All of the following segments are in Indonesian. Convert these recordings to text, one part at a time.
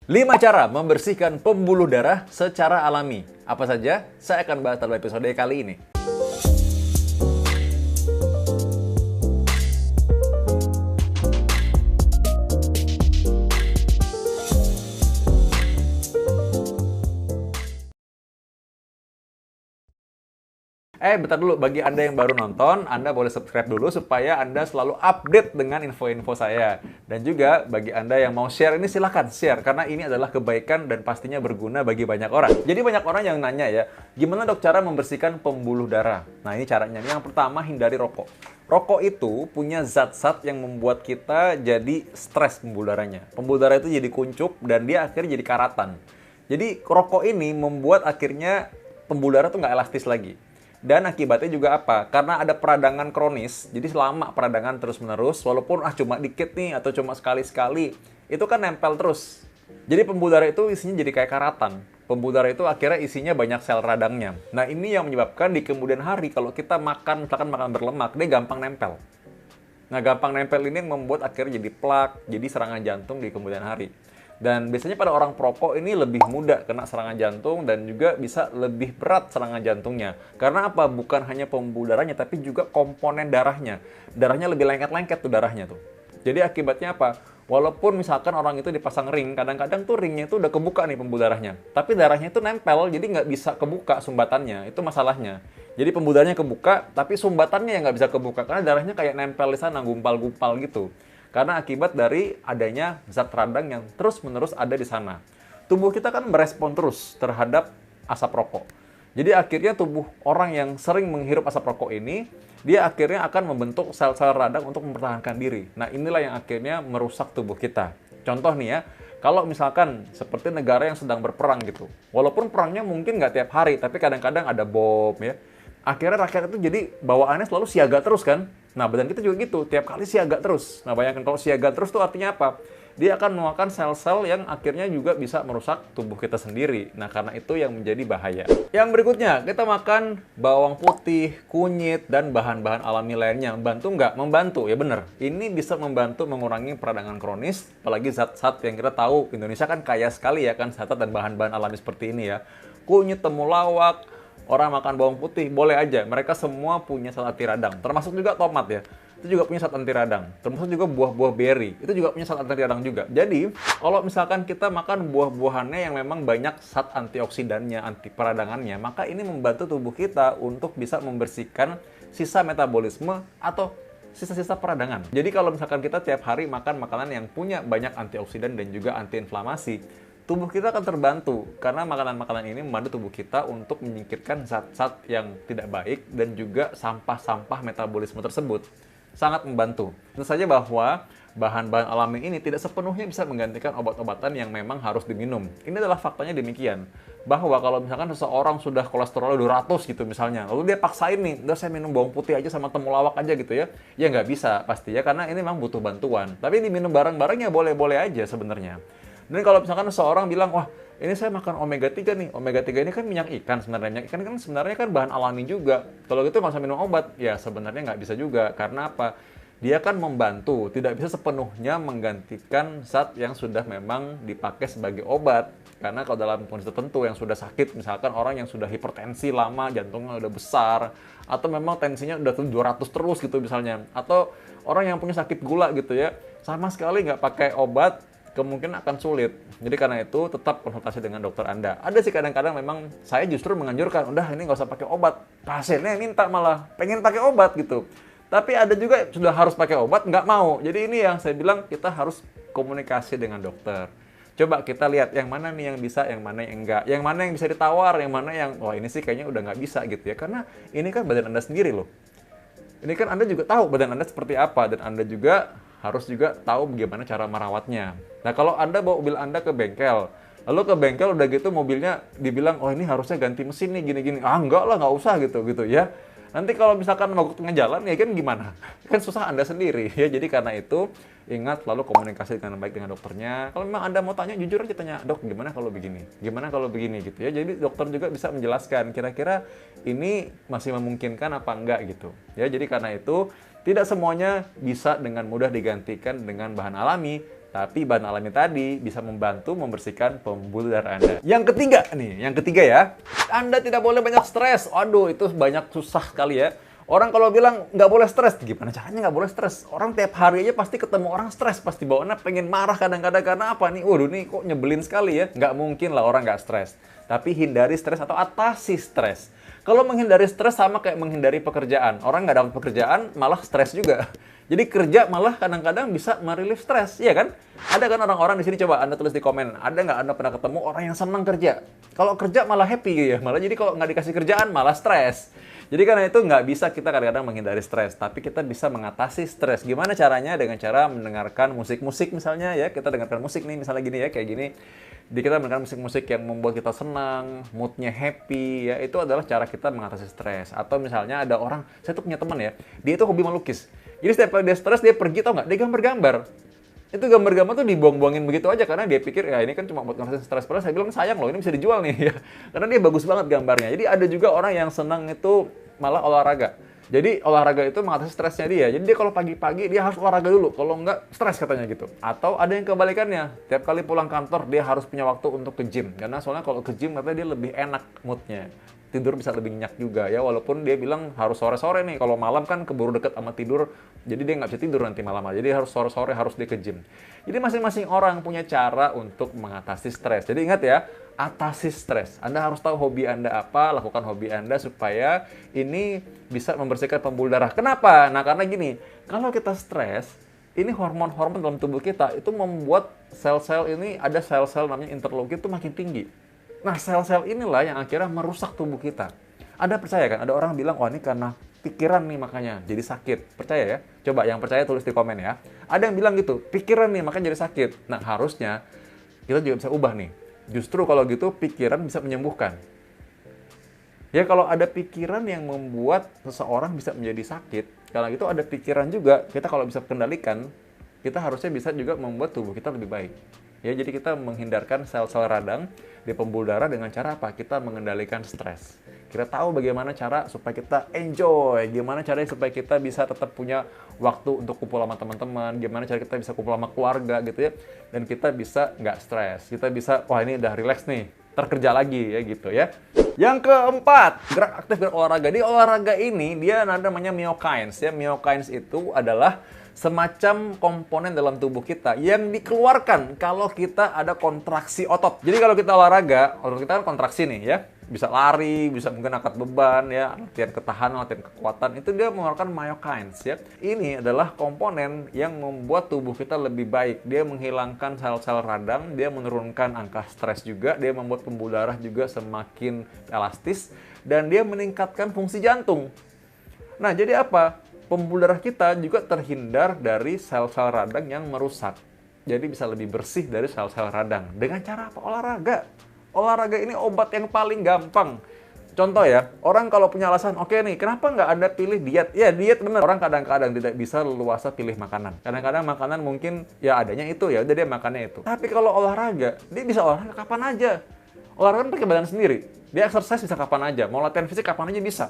5 cara membersihkan pembuluh darah secara alami. Apa saja? Saya akan bahas dalam episode kali ini. Bentar dulu, bagi Anda yang baru nonton, Anda boleh subscribe dulu supaya Anda selalu update dengan info-info saya. Dan juga bagi Anda yang mau share ini silahkan share, karena ini adalah kebaikan dan pastinya berguna bagi banyak orang. Jadi banyak orang yang nanya ya, gimana dok cara membersihkan pembuluh darah? Nah ini caranya, yang pertama hindari rokok. Rokok itu punya zat-zat yang membuat kita jadi stres pembuluh darahnya. Pembuluh darah itu jadi kuncup dan dia akhirnya jadi karatan. Jadi rokok ini membuat akhirnya pembuluh darah tuh nggak elastis lagi. Dan akibatnya juga apa? Karena ada peradangan kronis, jadi selama peradangan terus-menerus, walaupun cuma dikit nih, atau cuma sekali-sekali, itu kan nempel terus. Jadi pembuluh darah itu isinya jadi kayak karatan. Pembuluh darah itu akhirnya isinya banyak sel radangnya. Nah ini yang menyebabkan di kemudian hari, kalau kita makan, misalkan makan berlemak, dia gampang nempel. Nah gampang nempel ini yang membuat akhirnya jadi plak, jadi serangan jantung di kemudian hari. Dan biasanya pada orang perokok ini lebih mudah kena serangan jantung dan juga bisa lebih berat serangan jantungnya. Karena apa? Bukan hanya pembuluh darahnya, tapi juga komponen darahnya. Darahnya lebih lengket-lengket tuh darahnya tuh. Jadi akibatnya apa? Walaupun misalkan orang itu dipasang ring, kadang-kadang tuh ringnya itu udah kebuka nih pembuluh darahnya. Tapi darahnya itu nempel, jadi nggak bisa kebuka sumbatannya. Itu masalahnya. Jadi pembuluh darahnya kebuka, tapi sumbatannya yang nggak bisa kebuka. Karena darahnya kayak nempel di sana, gumpal-gumpal gitu. Karena akibat dari adanya zat radang yang terus-menerus ada di sana. Tubuh kita kan merespon terus terhadap asap rokok. Jadi akhirnya tubuh orang yang sering menghirup asap rokok ini, dia akhirnya akan membentuk sel-sel radang untuk mempertahankan diri. Nah inilah yang akhirnya merusak tubuh kita. Contoh nih ya, kalau misalkan seperti negara yang sedang berperang gitu. Walaupun perangnya mungkin nggak tiap hari, tapi kadang-kadang ada bom ya. Akhirnya rakyat itu jadi bawaannya selalu siaga terus kan. Nah, badan kita juga gitu, tiap kali siaga terus. Nah, bayangkan kalau siaga terus tuh artinya apa? Dia akan mengeluarkan sel-sel yang akhirnya juga bisa merusak tubuh kita sendiri. Nah, karena itu yang menjadi bahaya. Yang berikutnya, kita makan bawang putih, kunyit, dan bahan-bahan alami lainnya. Membantu nggak? Membantu, ya bener. Ini bisa membantu mengurangi peradangan kronis, apalagi zat-zat yang kita tahu. Indonesia kan kaya sekali ya kan zat dan bahan-bahan alami seperti ini ya. Kunyit, temulawak, orang makan bawang putih, boleh aja. Mereka semua punya zat anti radang. Termasuk juga tomat ya. Itu juga punya zat anti radang. Termasuk juga buah-buah beri. Itu juga punya zat anti radang juga. Jadi, kalau misalkan kita makan buah-buahannya yang memang banyak zat antioksidannya, anti peradangannya, maka ini membantu tubuh kita untuk bisa membersihkan sisa metabolisme atau sisa-sisa peradangan. Jadi kalau misalkan kita tiap hari makan makanan yang punya banyak antioksidan dan juga antiinflamasi, tubuh kita akan terbantu karena makanan-makanan ini membantu tubuh kita untuk menyingkirkan zat-zat yang tidak baik dan juga sampah-sampah metabolisme tersebut. Sangat membantu. Tentu saja bahwa bahan-bahan alami ini tidak sepenuhnya bisa menggantikan obat-obatan yang memang harus diminum. Ini adalah faktanya demikian. Bahwa kalau misalkan seseorang sudah kolesterol 200 gitu misalnya, lalu dia paksain nih, udah saya minum bawang putih aja sama temulawak aja gitu ya. Ya nggak bisa pasti ya, karena ini memang butuh bantuan. Tapi diminum bareng-bareng ya boleh-boleh aja sebenarnya. Dan kalau misalkan seseorang bilang, wah ini saya makan omega 3 nih, omega 3 ini kan minyak ikan sebenarnya. Minyak ikan kan sebenarnya kan bahan alami juga. Kalau gitu nggak usah minum obat. Ya sebenarnya nggak bisa juga. Karena apa? Dia kan membantu, tidak bisa sepenuhnya menggantikan zat yang sudah memang dipakai sebagai obat. Karena kalau dalam kondisi tertentu yang sudah sakit, misalkan orang yang sudah hipertensi lama, jantungnya udah besar, atau memang tensinya udah 200 terus gitu misalnya. Atau orang yang punya sakit gula gitu ya, sama sekali nggak pakai obat, kemungkinan akan sulit. Jadi karena itu tetap konsultasi dengan dokter Anda. Ada sih kadang-kadang memang saya justru menganjurkan, udah ini nggak usah pakai obat. Pasiennya minta malah pengen pakai obat gitu. Tapi ada juga sudah harus pakai obat, nggak mau. Jadi ini yang saya bilang kita harus komunikasi dengan dokter. Coba kita lihat yang mana nih yang bisa, yang mana yang enggak. Yang mana yang bisa ditawar, yang mana yang, wah ini sih kayaknya udah nggak bisa gitu ya. Karena ini kan badan Anda sendiri loh. Ini kan Anda juga tahu badan Anda seperti apa. Dan Anda juga harus juga tahu bagaimana cara merawatnya. Nah, kalau Anda bawa mobil Anda ke bengkel, lalu ke bengkel udah gitu mobilnya dibilang, oh ini harusnya ganti mesin nih, gini-gini. Ah, enggak lah, nggak usah gitu ya. Nanti kalau misalkan mogok tengah jalan, ya kan gimana? Kan susah Anda sendiri, ya. Jadi karena itu, ingat selalu komunikasi dengan baik dengan dokternya. Kalau memang Anda mau tanya, jujur aja tanya, dok, gimana kalau begini? Gimana kalau begini, gitu ya. Jadi dokter juga bisa menjelaskan, kira-kira ini masih memungkinkan apa enggak, gitu. Ya, jadi karena itu, tidak semuanya bisa dengan mudah digantikan dengan bahan alami, Tapi bahan alami tadi bisa membantu membersihkan pembuluh darah Anda. Yang ketiga ya, Anda tidak boleh banyak stres. Aduh, itu banyak susah sekali ya. Orang kalau bilang nggak boleh stres, gimana caranya nggak boleh stres? Orang tiap hari aja pasti ketemu orang stres, pasti bawaannya pengen marah kadang-kadang karena apa nih? Waduh nih kok nyebelin sekali ya. Nggak mungkin lah orang nggak stres. Tapi hindari stres atau atasi stres. Kalau menghindari stres sama kayak menghindari pekerjaan. Orang nggak dapat pekerjaan malah stres juga. Jadi kerja malah kadang-kadang bisa merilis stres, iya kan? Ada kan orang-orang di sini, coba Anda tulis di komen, ada nggak Anda pernah ketemu orang yang senang kerja? Kalau kerja malah happy gitu ya, malah jadi kalau nggak dikasih kerjaan malah stres. Jadi karena itu nggak bisa kita kadang-kadang menghindari stres, tapi kita bisa mengatasi stres. Gimana caranya? Dengan cara mendengarkan musik-musik misalnya ya, kita dengarkan musik nih misalnya gini ya, kayak gini. Jadi kita mendengarkan musik-musik yang membuat kita senang, moodnya happy ya, itu adalah cara kita mengatasi stres. Atau misalnya ada orang, saya tuh punya teman ya, dia itu hobi melukis. Jadi setiap kali dia stres, dia pergi, tau nggak? Dia gambar-gambar. Itu gambar-gambar tuh dibuang-buangin begitu aja karena dia pikir ya ini kan cuma buat ngatasin stres. Padahal saya bilang sayang loh, ini bisa dijual nih ya. Karena dia bagus banget gambarnya. Jadi ada juga orang yang senang itu malah olahraga. Jadi olahraga itu mengatasi stresnya dia. Jadi dia kalau pagi-pagi dia harus olahraga dulu. Kalau nggak stres katanya gitu. Atau ada yang kebalikannya. Tiap kali pulang kantor dia harus punya waktu untuk ke gym. Karena soalnya kalau ke gym katanya dia lebih enak moodnya. Tidur bisa lebih nyenyak juga ya, walaupun dia bilang harus sore-sore nih, kalau malam kan keburu deket sama tidur, jadi dia nggak bisa tidur nanti malam, jadi harus sore-sore harus dia ke gym. Jadi masing-masing orang punya cara untuk mengatasi stres. Jadi ingat ya, atasi stres. Anda harus tahu hobi Anda apa, lakukan hobi Anda supaya ini bisa membersihkan pembuluh darah. Kenapa? Nah karena gini, kalau kita stres, ini hormon-hormon dalam tubuh kita itu membuat sel-sel ini, ada sel-sel namanya interleukin itu makin tinggi. Nah, sel-sel inilah yang akhirnya merusak tubuh kita. Anda percaya kan? Ada orang bilang, oh ini karena pikiran nih makanya jadi sakit. Percaya ya? Coba yang percaya tulis di komen ya. Ada yang bilang gitu, pikiran nih makanya jadi sakit. Nah, harusnya kita juga bisa ubah nih. Justru kalau gitu, pikiran bisa menyembuhkan. Ya, kalau ada pikiran yang membuat seseorang bisa menjadi sakit, kalau gitu ada pikiran juga, kita kalau bisa kendalikan, kita harusnya bisa juga membuat tubuh kita lebih baik. Ya, jadi kita menghindarkan sel-sel radang di pembuluh darah dengan cara apa? Kita mengendalikan stres. Kita tahu bagaimana cara supaya kita enjoy, gimana caranya supaya kita bisa tetap punya waktu untuk kumpul sama teman-teman, gimana cara kita bisa kumpul sama keluarga gitu ya, dan kita bisa nggak stres. Kita bisa, wah ini udah relax nih, terkerja lagi ya gitu ya. Yang keempat, gerak aktif, gerak olahraga. Di olahraga ini dia namanya myokines ya. Myokines itu adalah semacam komponen dalam tubuh kita yang dikeluarkan kalau kita ada kontraksi otot. Jadi kalau kita olahraga, otot kita kan kontraksi nih ya. Bisa lari, bisa mungkin angkat beban ya, latihan ketahanan, latihan kekuatan, itu dia mengeluarkan myokines ya. Ini adalah komponen yang membuat tubuh kita lebih baik. Dia menghilangkan sel-sel radang, dia menurunkan angka stres juga, dia membuat pembuluh darah juga semakin elastis, dan dia meningkatkan fungsi jantung. Nah, jadi apa? Pembuluh darah kita juga terhindar dari sel-sel radang yang merusak. Jadi bisa lebih bersih dari sel-sel radang. Dengan cara apa? Olahraga. Olahraga ini obat yang paling gampang. Contoh ya, orang kalau punya alasan, oke nih, kenapa nggak Anda pilih diet? Ya, diet bener. Orang kadang-kadang tidak bisa leluasa pilih makanan. Kadang-kadang makanan mungkin ya adanya itu, ya udah dia makannya itu. Tapi kalau olahraga, dia bisa olahraga kapan aja. Olahraga kan pakai badan sendiri. Dia exercise bisa kapan aja. Mau latihan fisik kapan aja bisa.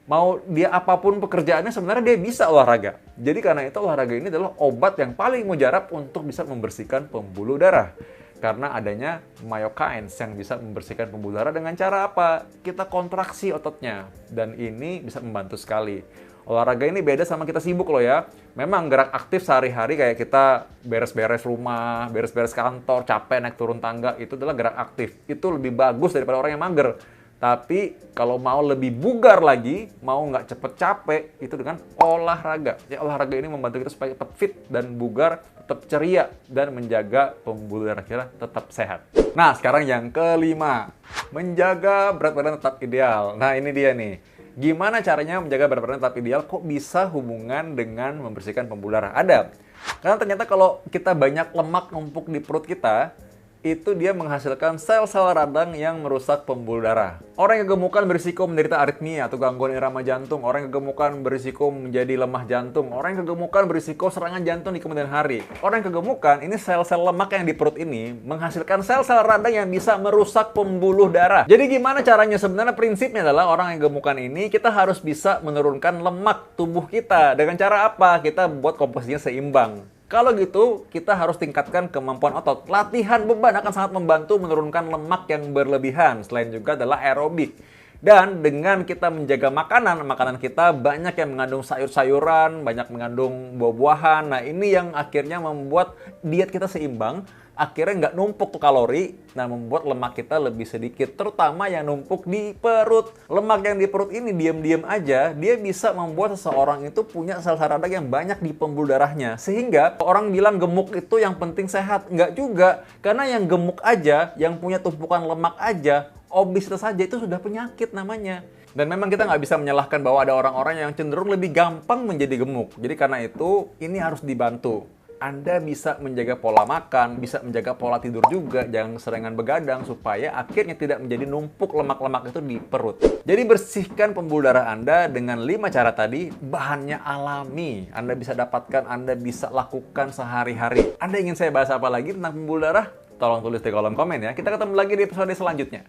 Mau dia apapun pekerjaannya sebenarnya dia bisa olahraga. Jadi karena itu olahraga ini adalah obat yang paling mujarab untuk bisa membersihkan pembuluh darah. Karena adanya myokines yang bisa membersihkan pembuluh darah dengan cara apa? Kita kontraksi ototnya. Dan ini bisa membantu sekali. Olahraga ini beda sama kita sibuk loh ya. Memang gerak aktif sehari-hari kayak kita beres-beres rumah, beres-beres kantor, capek naik turun tangga, itu adalah gerak aktif. Itu lebih bagus daripada orang yang mager. Tapi kalau mau lebih bugar lagi, mau nggak cepet capek, itu dengan olahraga. Ya, olahraga ini membantu kita supaya tetap fit dan bugar, tetap ceria, dan menjaga pembuluh darah kita tetap sehat. Nah, sekarang yang kelima, menjaga berat badan tetap ideal. Nah, ini dia nih. Gimana caranya menjaga berat badan tetap ideal? Kok bisa hubungan dengan membersihkan pembuluh darah? Ada. Karena ternyata kalau kita banyak lemak numpuk di perut kita, itu dia menghasilkan sel-sel radang yang merusak pembuluh darah. Orang yang kegemukan berisiko menderita aritmia atau gangguan irama jantung. Orang yang kegemukan berisiko menjadi lemah jantung. Orang yang kegemukan berisiko serangan jantung di kemudian hari. Orang yang kegemukan, ini sel-sel lemak yang di perut ini menghasilkan sel-sel radang yang bisa merusak pembuluh darah. Jadi gimana caranya? Sebenarnya prinsipnya adalah orang yang kegemukan ini kita harus bisa menurunkan lemak tubuh kita. Dengan cara apa? Kita buat komposisinya seimbang. Kalau gitu, kita harus tingkatkan kemampuan otot. Latihan beban akan sangat membantu menurunkan lemak yang berlebihan. Selain juga adalah aerobik. Dan dengan kita menjaga makanan kita banyak yang mengandung sayur-sayuran, banyak mengandung buah-buahan. Nah, ini yang akhirnya membuat diet kita seimbang, akhirnya nggak numpuk tuh kalori, nah membuat lemak kita lebih sedikit, terutama yang numpuk di perut. Lemak yang di perut ini diam-diam aja, dia bisa membuat seseorang itu punya sel-sel radang yang banyak di pembuluh darahnya. Sehingga orang bilang gemuk itu yang penting sehat. Nggak juga, karena yang gemuk aja, yang punya tumpukan lemak aja, obesitas saja itu sudah penyakit namanya. Dan memang kita nggak bisa menyalahkan bahwa ada orang-orang yang cenderung lebih gampang menjadi gemuk. Jadi karena itu, ini harus dibantu. Anda bisa menjaga pola makan, bisa menjaga pola tidur juga, jangan keseringan begadang supaya akhirnya tidak menjadi numpuk lemak-lemak itu di perut. Jadi bersihkan pembuluh darah Anda dengan 5 cara tadi, bahannya alami. Anda bisa dapatkan, Anda bisa lakukan sehari-hari. Anda ingin saya bahas apa lagi tentang pembuluh darah? Tolong tulis di kolom komen ya. Kita ketemu lagi di episode selanjutnya.